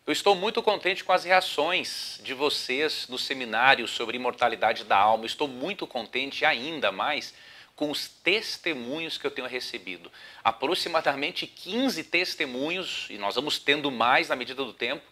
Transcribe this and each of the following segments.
Eu estou muito contente com as reações de vocês no seminário sobre imortalidade da alma. Estou muito contente ainda mais com os testemunhos que eu tenho recebido. Aproximadamente 15 testemunhos, e nós vamos tendo mais na medida do tempo,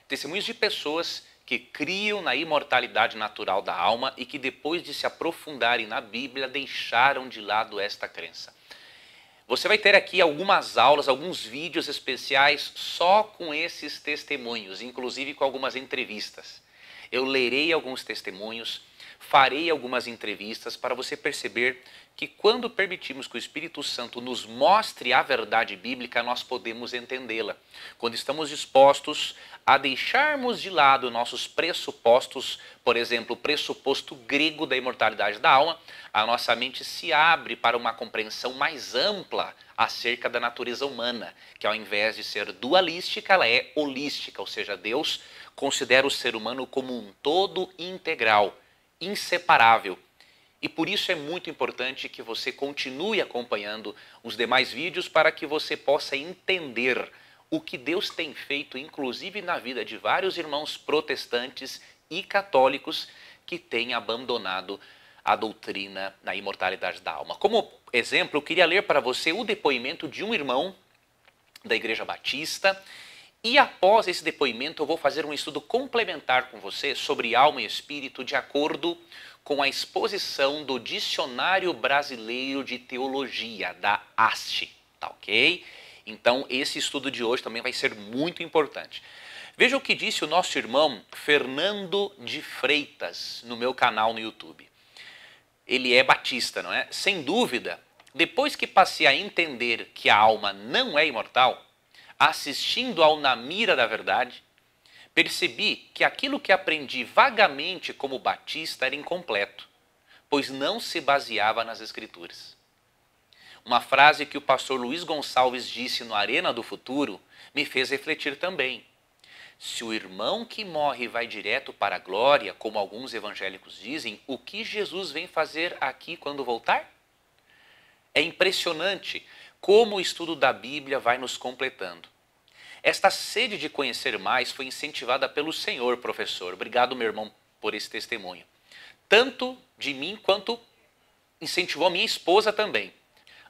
testemunhos de pessoas que criam na imortalidade natural da alma e que depois de se aprofundarem na Bíblia deixaram de lado esta crença. Você vai ter aqui algumas aulas, alguns vídeos especiais só com esses testemunhos, inclusive com algumas entrevistas. Eu lerei alguns testemunhos, farei algumas entrevistas para você perceber que quando permitimos que o Espírito Santo nos mostre a verdade bíblica, nós podemos entendê-la. Quando estamos dispostos a deixarmos de lado nossos pressupostos, por exemplo, o pressuposto grego da imortalidade da alma, a nossa mente se abre para uma compreensão mais ampla acerca da natureza humana, que ao invés de ser dualística, ela é holística, ou seja, Deus considera o ser humano como um todo integral, inseparável. E por isso é muito importante que você continue acompanhando os demais vídeos para que você possa entender o que Deus tem feito, inclusive na vida de vários irmãos protestantes e católicos que têm abandonado a doutrina da imortalidade da alma. Como exemplo, eu queria ler para você o depoimento de um irmão da Igreja Batista. E após esse depoimento eu vou fazer um estudo complementar com você sobre alma e espírito de acordo com a exposição do Dicionário Brasileiro de Teologia, da ASTE, tá ok? Então esse estudo de hoje também vai ser muito importante. Veja o que disse o nosso irmão Fernando de Freitas no meu canal no YouTube. Ele é batista, não é? Sem dúvida, depois que passei a entender que a alma não é imortal, assistindo ao Na Mira da Verdade, percebi que aquilo que aprendi vagamente como batista era incompleto, pois não se baseava nas Escrituras. Uma frase que o pastor Luiz Gonçalves disse no Arena do Futuro me fez refletir também. Se o irmão que morre vai direto para a glória, como alguns evangélicos dizem, o que Jesus vem fazer aqui quando voltar? É impressionante como o estudo da Bíblia vai nos completando. Esta sede de conhecer mais foi incentivada pelo Senhor, professor. Obrigado, meu irmão, por esse testemunho. Tanto de mim quanto incentivou a minha esposa também.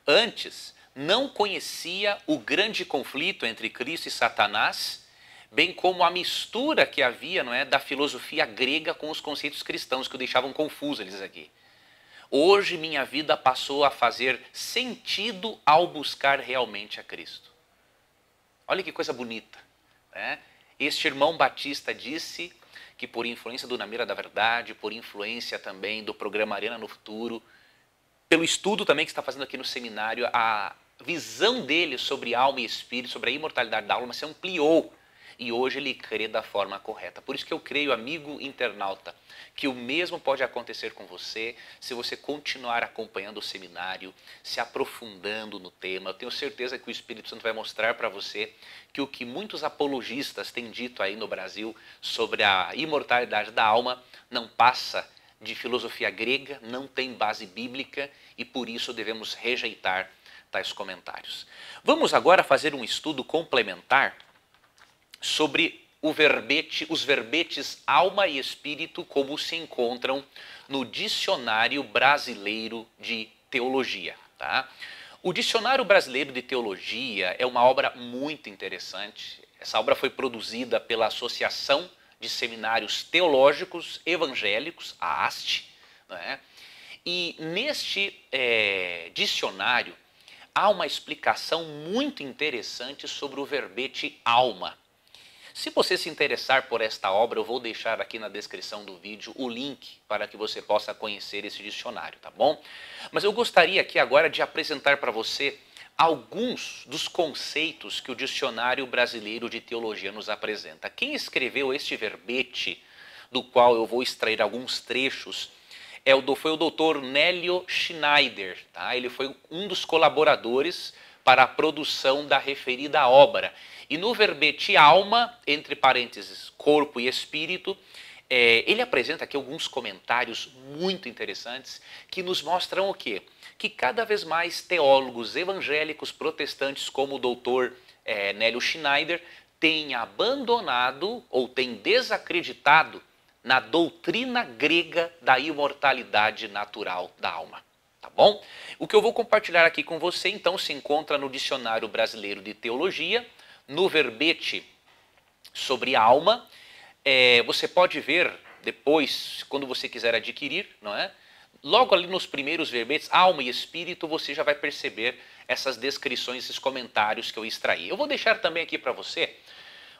Antes, não conhecia o grande conflito entre Cristo e Satanás, bem como a mistura que havia, não é, da filosofia grega com os conceitos cristãos, que o deixavam confuso eles aqui. Hoje minha vida passou a fazer sentido ao buscar realmente a Cristo. Olha que coisa bonita, né? Este irmão batista disse que por influência do Na Mira da Verdade, por influência também do programa Arena no Futuro, pelo estudo também que está fazendo aqui no seminário, a visão dele sobre alma e espírito, sobre a imortalidade da alma se ampliou. E hoje ele crê da forma correta. Por isso que eu creio, amigo internauta, que o mesmo pode acontecer com você se você continuar acompanhando o seminário, se aprofundando no tema. Eu tenho certeza que o Espírito Santo vai mostrar para você que o que muitos apologistas têm dito aí no Brasil sobre a imortalidade da alma não passa de filosofia grega, não tem base bíblica e por isso devemos rejeitar tais comentários. Vamos agora fazer um estudo complementar sobre os verbetes alma e espírito como se encontram no Dicionário Brasileiro de Teologia. Tá? O Dicionário Brasileiro de Teologia é uma obra muito interessante. Essa obra foi produzida pela Associação de Seminários Teológicos Evangélicos, a ASTE, né? E neste dicionário há uma explicação muito interessante sobre o verbete alma. Se você se interessar por esta obra, eu vou deixar aqui na descrição do vídeo o link para que você possa conhecer esse dicionário, tá bom? Mas eu gostaria aqui agora de apresentar para você alguns dos conceitos que o Dicionário Brasileiro de Teologia nos apresenta. Quem escreveu este verbete, do qual eu vou extrair alguns trechos, foi o Dr. Nélio Schneider. Tá? Ele foi um dos colaboradores para a produção da referida obra. E no verbete alma, entre parênteses, corpo e espírito, ele apresenta aqui alguns comentários muito interessantes que nos mostram o quê? Que cada vez mais teólogos evangélicos protestantes como o Dr. Nélio Schneider tem abandonado ou tem desacreditado na doutrina grega da imortalidade natural da alma. Tá bom? O que eu vou compartilhar aqui com você, então, se encontra no Dicionário Brasileiro de Teologia, no verbete sobre alma. Você pode ver depois, quando você quiser adquirir, não é? Logo ali nos primeiros verbetes, alma e espírito, você já vai perceber essas descrições, esses comentários que eu extraí. Eu vou deixar também aqui para você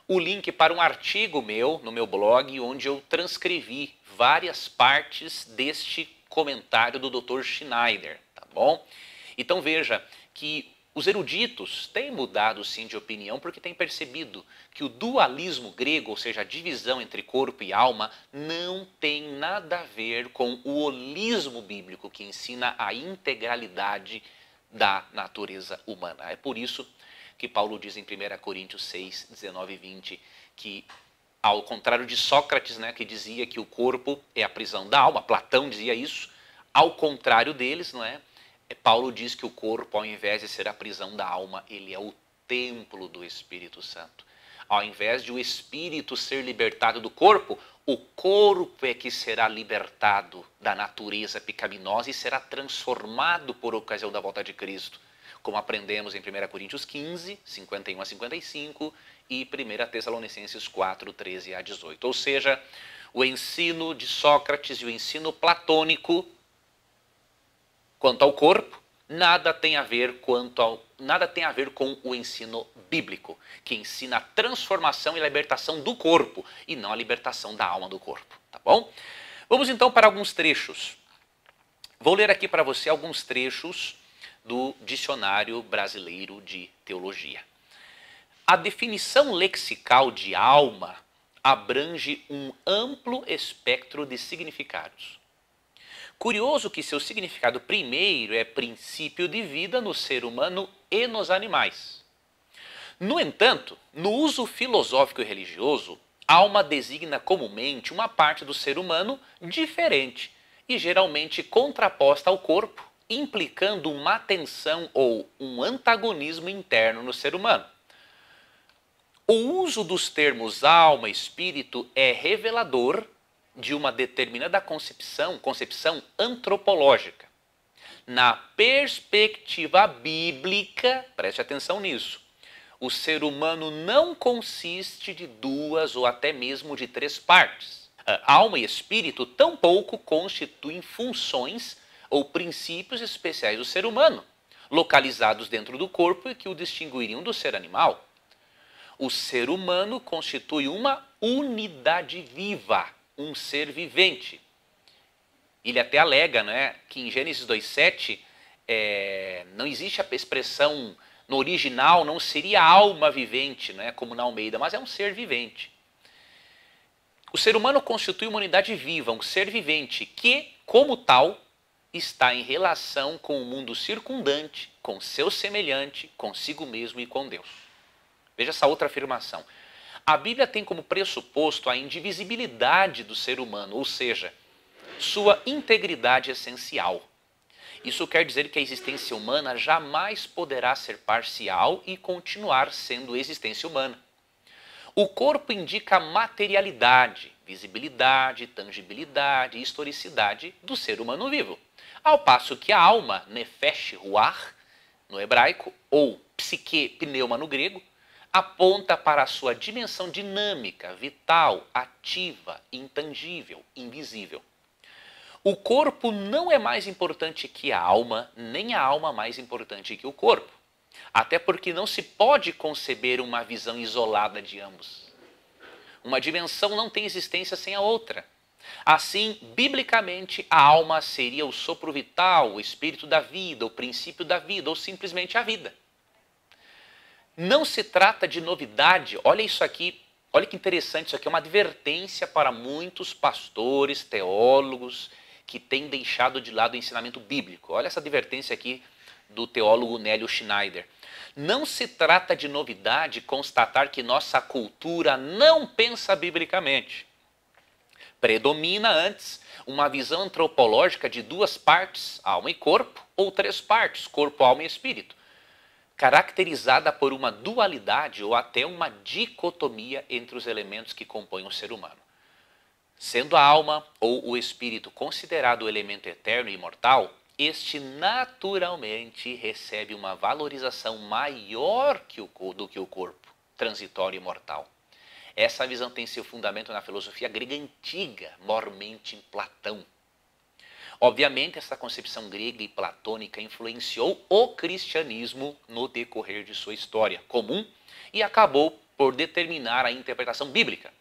o link para um artigo meu, no meu blog, onde eu transcrevi várias partes deste comentário do Dr. Schneider, tá bom? Então veja que os eruditos têm mudado sim de opinião porque têm percebido que o dualismo grego, ou seja, a divisão entre corpo e alma, não tem nada a ver com o holismo bíblico que ensina a integralidade da natureza humana. É por isso que Paulo diz em 1 Coríntios 6, 19 e 20, que ao contrário de Sócrates, né, que dizia que o corpo é a prisão da alma, Platão dizia isso, ao contrário deles, não é? Paulo diz que o corpo, ao invés de ser a prisão da alma, ele é o templo do Espírito Santo. Ao invés de o espírito ser libertado do corpo, o corpo é que será libertado da natureza pecaminosa e será transformado por ocasião da volta de Cristo, como aprendemos em 1 Coríntios 15, 51 a 55 e 1 Tessalonicenses 4, 13 a 18. Ou seja, o ensino de Sócrates e o ensino platônico quanto ao corpo, nada tem a ver com o ensino bíblico, que ensina a transformação e libertação do corpo, e não a libertação da alma do corpo, tá bom? Vamos então para alguns trechos. Vou ler aqui para você alguns trechos do Dicionário Brasileiro de Teologia. A definição lexical de alma abrange um amplo espectro de significados. Curioso que seu significado primeiro é princípio de vida no ser humano e nos animais. No entanto, no uso filosófico e religioso, alma designa comumente uma parte do ser humano diferente e geralmente contraposta ao corpo, implicando uma tensão ou um antagonismo interno no ser humano. O uso dos termos alma e espírito é revelador de uma determinada concepção antropológica. Na perspectiva bíblica, preste atenção nisso, o ser humano não consiste de duas ou até mesmo de três partes. A alma e espírito tampouco constituem funções ou princípios especiais do ser humano, localizados dentro do corpo e que o distinguiriam do ser animal. O ser humano constitui uma unidade viva, um ser vivente. Ele até alega, né, que em Gênesis 2,7 não existe a expressão no original, não seria alma vivente, né, como na Almeida, mas é um ser vivente. O ser humano constitui uma unidade viva, um ser vivente que, como tal, está em relação com o mundo circundante, com seu semelhante, consigo mesmo e com Deus. Veja essa outra afirmação. A Bíblia tem como pressuposto a indivisibilidade do ser humano, ou seja, sua integridade essencial. Isso quer dizer que a existência humana jamais poderá ser parcial e continuar sendo existência humana. O corpo indica a materialidade, visibilidade, tangibilidade e historicidade do ser humano vivo. Ao passo que a alma, nefesh ruach, no hebraico, ou psique pneuma no grego, aponta para a sua dimensão dinâmica, vital, ativa, intangível, invisível. O corpo não é mais importante que a alma, nem a alma mais importante que o corpo. Até porque não se pode conceber uma visão isolada de ambos. Uma dimensão não tem existência sem a outra. Assim, biblicamente, a alma seria o sopro vital, o espírito da vida, o princípio da vida, ou simplesmente a vida. Não se trata de novidade, olha isso aqui, olha que interessante, isso aqui é uma advertência para muitos pastores, teólogos, que têm deixado de lado o ensinamento bíblico. Olha essa advertência aqui do teólogo Nélio Schneider. Não se trata de novidade constatar que nossa cultura não pensa biblicamente. Predomina antes uma visão antropológica de duas partes, alma e corpo, ou três partes, corpo, alma e espírito. caracterizada por uma dualidade ou até uma dicotomia entre os elementos que compõem o ser humano. Sendo a alma ou o espírito considerado o elemento eterno e imortal, este naturalmente recebe uma valorização maior do que o corpo, transitório e mortal. Essa visão tem seu fundamento na filosofia grega antiga, mormente em Platão. Obviamente, essa concepção grega e platônica influenciou o cristianismo no decorrer de sua história comum e acabou por determinar a interpretação bíblica,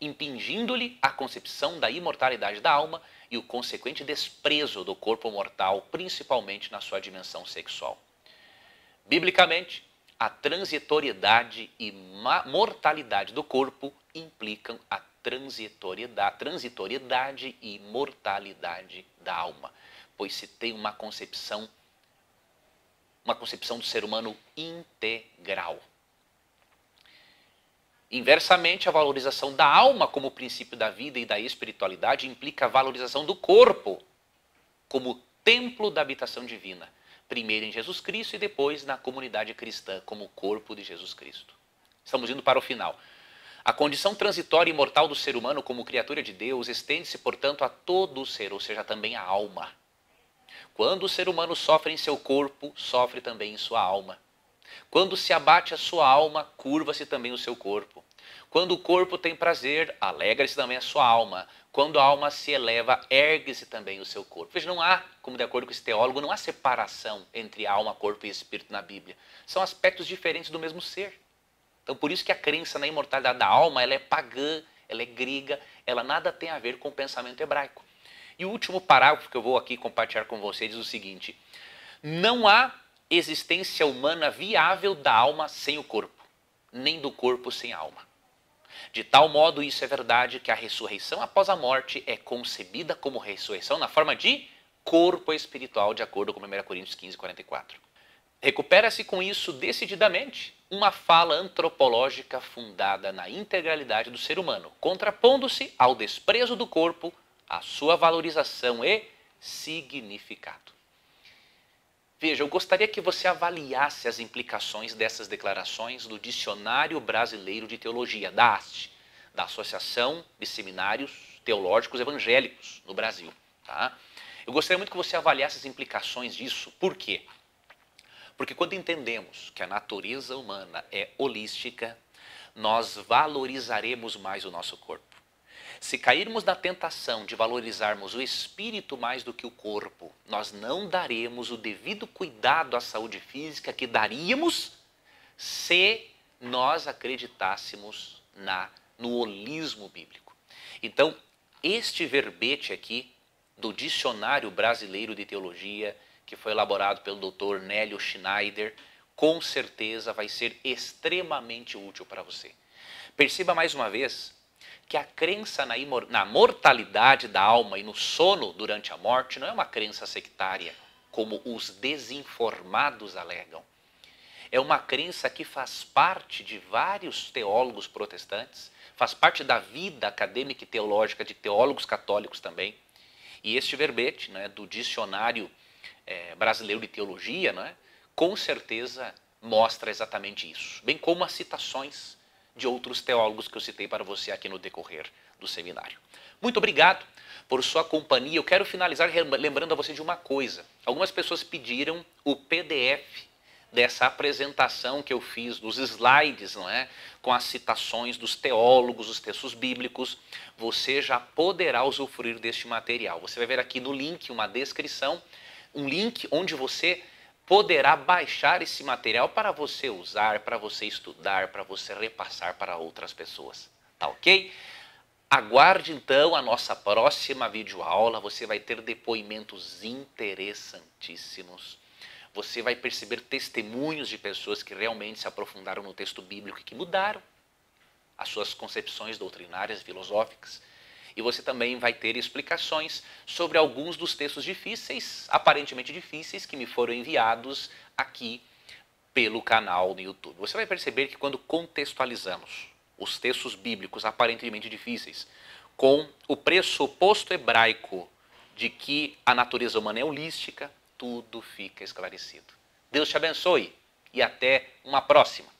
impingindo-lhe a concepção da imortalidade da alma e o consequente desprezo do corpo mortal, principalmente na sua dimensão sexual. Biblicamente, a transitoriedade e mortalidade do corpo implicam a transitoriedade e mortalidade da alma, pois se tem uma concepção do ser humano integral. Inversamente, a valorização da alma como princípio da vida e da espiritualidade implica a valorização do corpo como templo da habitação divina, primeiro em Jesus Cristo e depois na comunidade cristã como corpo de Jesus Cristo. Estamos indo para o final. A condição transitória e mortal do ser humano como criatura de Deus estende-se, portanto, a todo o ser, ou seja, também a alma. Quando o ser humano sofre em seu corpo, sofre também em sua alma. Quando se abate a sua alma, curva-se também o seu corpo. Quando o corpo tem prazer, alegra-se também a sua alma. Quando a alma se eleva, ergue-se também o seu corpo. Veja, não há, como de acordo com esse teólogo, não há separação entre alma, corpo e espírito na Bíblia. São aspectos diferentes do mesmo ser. Então, por isso que a crença na imortalidade da alma, ela é pagã, ela é grega, ela nada tem a ver com o pensamento hebraico. E o último parágrafo que eu vou aqui compartilhar com vocês diz o seguinte: não há existência humana viável da alma sem o corpo, nem do corpo sem a alma. De tal modo, isso é verdade que a ressurreição após a morte é concebida como ressurreição na forma de corpo espiritual, de acordo com 1 Coríntios 15, 44. Recupera-se com isso decididamente uma fala antropológica fundada na integralidade do ser humano, contrapondo-se ao desprezo do corpo, à sua valorização e significado. Veja, eu gostaria que você avaliasse as implicações dessas declarações do Dicionário Brasileiro de Teologia, da ASTE, da Associação de Seminários Teológicos Evangélicos no Brasil. Tá? Eu gostaria muito que você avaliasse as implicações disso. Por quê? Porque quando entendemos que a natureza humana é holística, nós valorizaremos mais o nosso corpo. Se cairmos na tentação de valorizarmos o espírito mais do que o corpo, nós não daremos o devido cuidado à saúde física que daríamos se nós acreditássemos no holismo bíblico. Então, este verbete aqui do Dicionário Brasileiro de Teologia, que foi elaborado pelo Dr. Nélio Schneider, com certeza vai ser extremamente útil para você. Perceba mais uma vez que a crença na mortalidade da alma e no sono durante a morte não é uma crença sectária, como os desinformados alegam. É uma crença que faz parte de vários teólogos protestantes, faz parte da vida acadêmica e teológica de teólogos católicos também. E este verbete, né, do Dicionário Brasileiro de Teologia, né, com certeza mostra exatamente isso, bem como as citações de outros teólogos que eu citei para você aqui no decorrer do seminário. Muito obrigado por sua companhia. Eu quero finalizar lembrando a você de uma coisa. Algumas pessoas pediram o PDF dessa apresentação que eu fiz, dos slides, não é? Com as citações dos teólogos, os textos bíblicos. Você já poderá usufruir deste material. Você vai ver aqui no link uma descrição, um link onde você poderá baixar esse material para você usar, para você estudar, para você repassar para outras pessoas. Tá ok? Aguarde então a nossa próxima videoaula. Você vai ter depoimentos interessantíssimos. Você vai perceber testemunhos de pessoas que realmente se aprofundaram no texto bíblico e que mudaram as suas concepções doutrinárias, filosóficas. E você também vai ter explicações sobre alguns dos textos difíceis, aparentemente difíceis, que me foram enviados aqui pelo canal no YouTube. Você vai perceber que quando contextualizamos os textos bíblicos aparentemente difíceis com o pressuposto hebraico de que a natureza humana é holística, tudo fica esclarecido. Deus te abençoe. e até uma próxima.